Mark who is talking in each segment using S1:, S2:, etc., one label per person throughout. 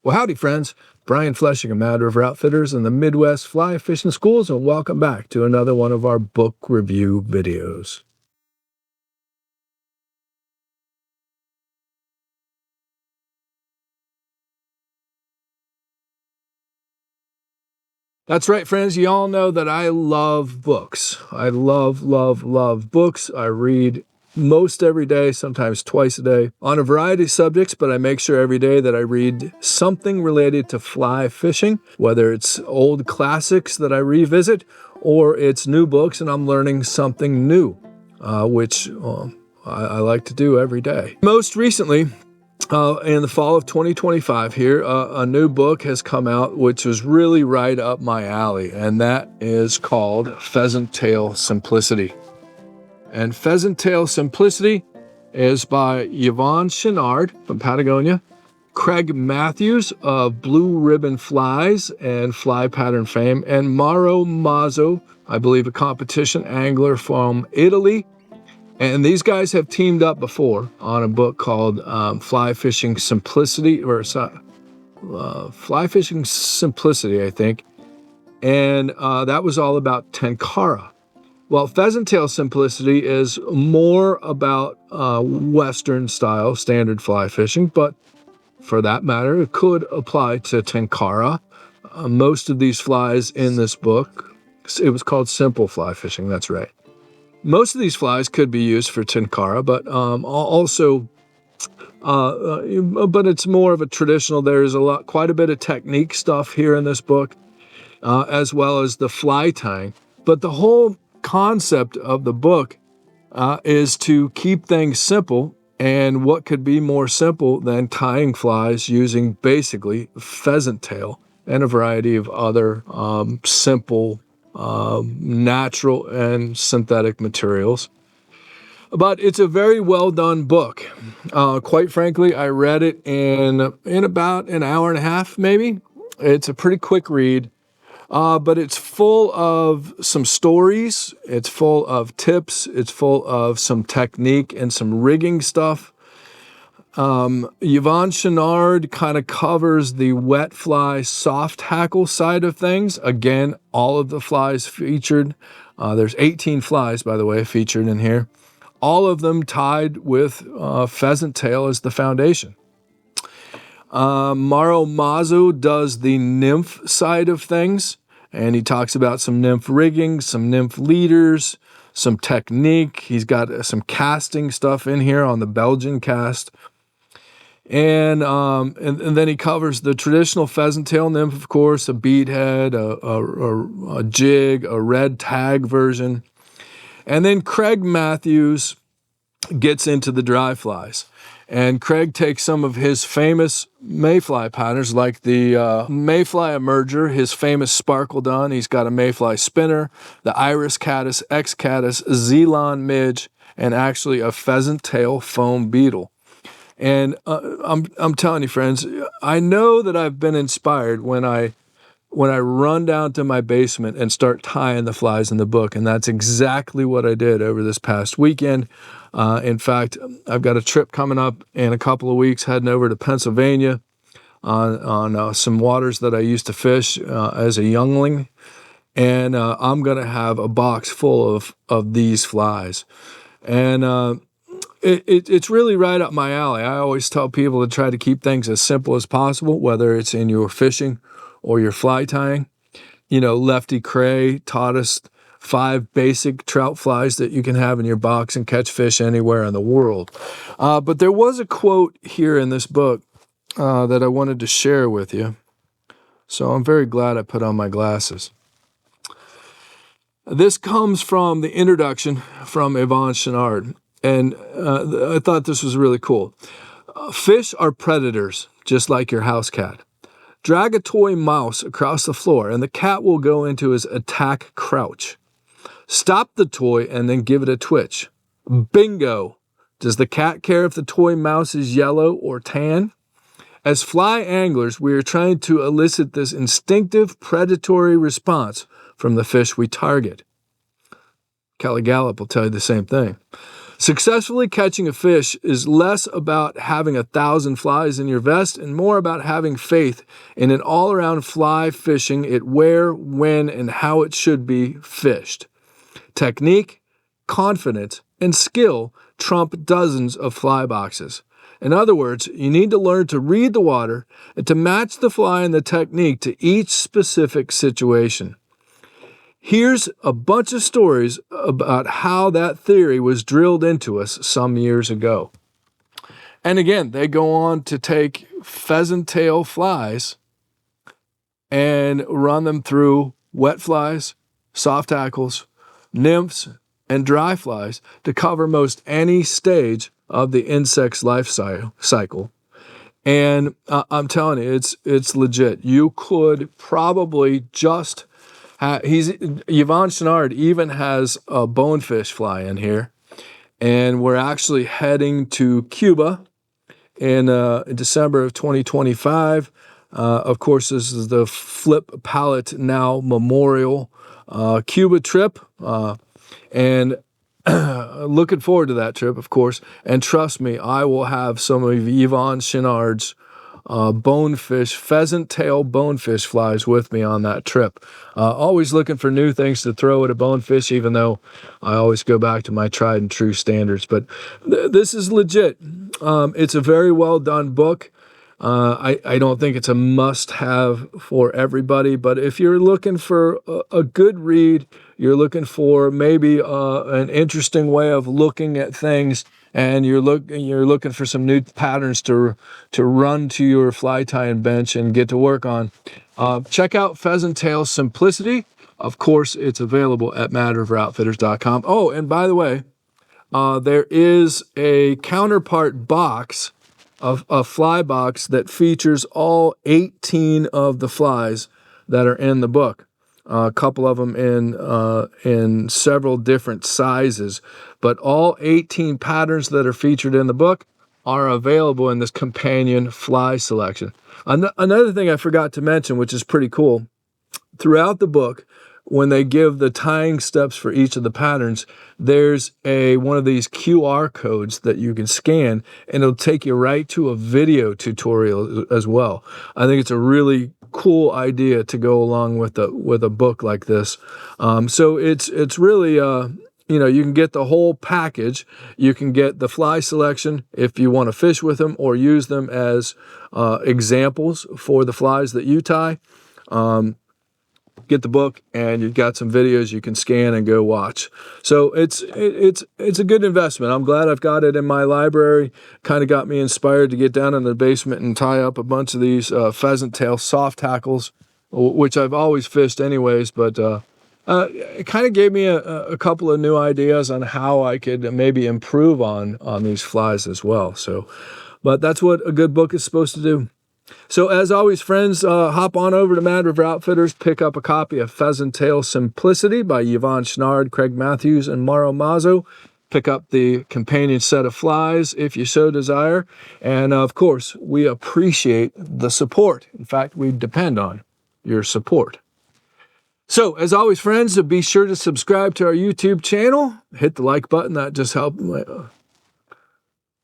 S1: Well, howdy, friends. Brian Flechsig of Mad River Outfitters and the Midwest Fly Fishing Schools, and welcome back to another one of our book review videos. That's right, friends. You all know that I love books. I love books. I read most every day, sometimes twice a day, on a variety of subjects, but I make sure every day that I read something related to fly fishing, whether it's old classics that I revisit or it's new books and I'm learning something new, which I like to do every day. Most recently, in the fall of 2025 here, a new book has come out which was really right up my alley, and that is called Pheasant Tail Simplicity. And Pheasant Tail Simplicity is by Yvonne Chenard from Patagonia, Craig Matthews of Blue Ribbon Flies and Fly Pattern fame, and Mauro Mazzo, I believe a competition angler from Italy. And these guys have teamed up before on a book called Fly Fishing Simplicity, or Fly Fishing Simplicity, I think. And that was all about tenkara. Well, Pheasant Tail Simplicity is more about Western style standard fly fishing, but for that matter, it could apply to tenkara. Most of these flies in this book, it was called simple fly fishing, that's right. Most of these flies could be used for tenkara, but but it's more of a traditional. There's quite a bit of technique stuff here in this book, as well as the fly tying. But the whole concept of the book is to keep things simple, and what could be more simple than tying flies using basically pheasant tail and a variety of other simple natural and synthetic materials. But it's a very well done book. Quite frankly, I read it in about an hour and a half, maybe. It's a pretty quick read. But it's full of some stories, it's full of tips, it's full of some technique and some rigging stuff. Yvonne Chenard kind of covers the wet fly soft hackle side of things. Again, all of the flies featured. There's 18 flies, by the way, featured in here. All of them tied with pheasant tail as the foundation. Mauro Mazzo does the nymph side of things, and he talks about some nymph rigging, some nymph leaders, some technique. He's got some casting stuff in here on the Belgian cast. And then he covers the traditional pheasant tail nymph, of course, a bead head, a jig, a red tag version. And then Craig Matthews gets into the dry flies. And Craig takes some of his famous mayfly patterns, like the mayfly emerger, his famous sparkle dun. He's got a mayfly spinner, the iris caddis, X caddis, Zelon midge, and actually a pheasant tail foam beetle. And I'm telling you, friends, I know that I've been inspired when I run down to my basement and start tying the flies in the book, and that's exactly what I did over this past weekend. In fact, I've got a trip coming up in a couple of weeks, heading over to Pennsylvania on some waters that I used to fish as a youngling, and I'm going to have a box full of these flies. And it's really right up my alley. I always tell people to try to keep things as simple as possible, whether it's in your fishing or your fly tying. You know, Lefty Cray taught us 5 basic trout flies that you can have in your box and catch fish anywhere in the world. But there was a quote here in this book that I wanted to share with you. So I'm very glad I put on my glasses. This comes from the introduction from Yvonne Chenard. And I thought this was really cool. Fish are predators, just like your house cat. Drag a toy mouse across the floor, and the cat will go into his attack crouch. Stop the toy and then give it a twitch. Bingo! Does the cat care if the toy mouse is yellow or tan? As fly anglers, we are trying to elicit this instinctive predatory response from the fish we target. Kelly Gallup will tell you the same thing. Successfully catching a fish is less about having 1,000 flies in your vest and more about having faith in an all-around fly fishing it where, when, and how it should be fished. Technique, confidence, and skill trump dozens of fly boxes. In other words, you need to learn to read the water and to match the fly and the technique to each specific situation. Here's a bunch of stories about how that theory was drilled into us some years ago. And again, they go on to take pheasant tail flies and run them through wet flies, soft tackles, nymphs, and dry flies to cover most any stage of the insect's life cycle. And I'm telling you, it's legit. You could probably just Yvon Chouinard even has a bonefish fly in here, and we're actually heading to Cuba in December of 2025. Of course, this is the Flip Palette Now Memorial Cuba trip, and looking forward to that trip, of course. And trust me, I will have some of Yvon Chouinard's bonefish, pheasant tail bonefish flies with me on that trip. Always looking for new things to throw at a bonefish, even though I always go back to my tried and true standards. But this is legit. It's a very well done book. I don't think it's a must-have for everybody, but if you're looking for a good read, you're looking for maybe an interesting way of looking at things, and you're looking for some new patterns to run to your fly tying bench and get to work on, check out Pheasant Tail Simplicity. Of course, it's available at matterofouroutfitters.com. Oh, and by the way, there is a counterpart box, a fly box that features all 18 of the flies that are in the book. A couple of them in several different sizes, but all 18 patterns that are featured in the book are available in this companion fly selection. Another thing I forgot to mention, which is pretty cool, throughout the book, when they give the tying steps for each of the patterns, there's one of these QR codes that you can scan, and it'll take you right to a video tutorial as well. I think it's a really cool idea to go along with a book like this. So it's really you can get the whole package. You can get the fly selection if you want to fish with them or use them as examples for the flies that you tie. Get the book, and you've got some videos you can scan and go watch. So it's a good investment. I'm glad I've got it in my library. Kind of got me inspired to get down in the basement and tie up a bunch of these pheasant tail soft tackles, which I've always fished anyways, but it kind of gave me a couple of new ideas on how I could maybe improve on these flies as well. So, but that's what a good book is supposed to do. So as always, friends, hop on over to Mad River Outfitters, pick up a copy of Pheasant Tail Simplicity by Yvon Chouinard, Craig Matthews, and Mauro Mazzo. Pick up the companion set of flies if you so desire. And of course, we appreciate the support. In fact, we depend on your support. So as always, friends, be sure to subscribe to our YouTube channel. Hit the like button. That just helps.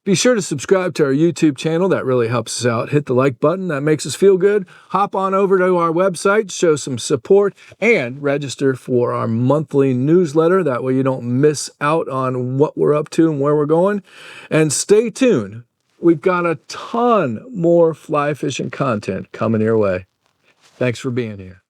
S1: Be sure to subscribe to our YouTube channel. That really helps us out. Hit the like button. That makes us feel good. Hop on over to our website, show some support, and register for our monthly newsletter. That way you don't miss out on what we're up to and where we're going. And stay tuned. We've got a ton more fly fishing content coming your way. Thanks for being here.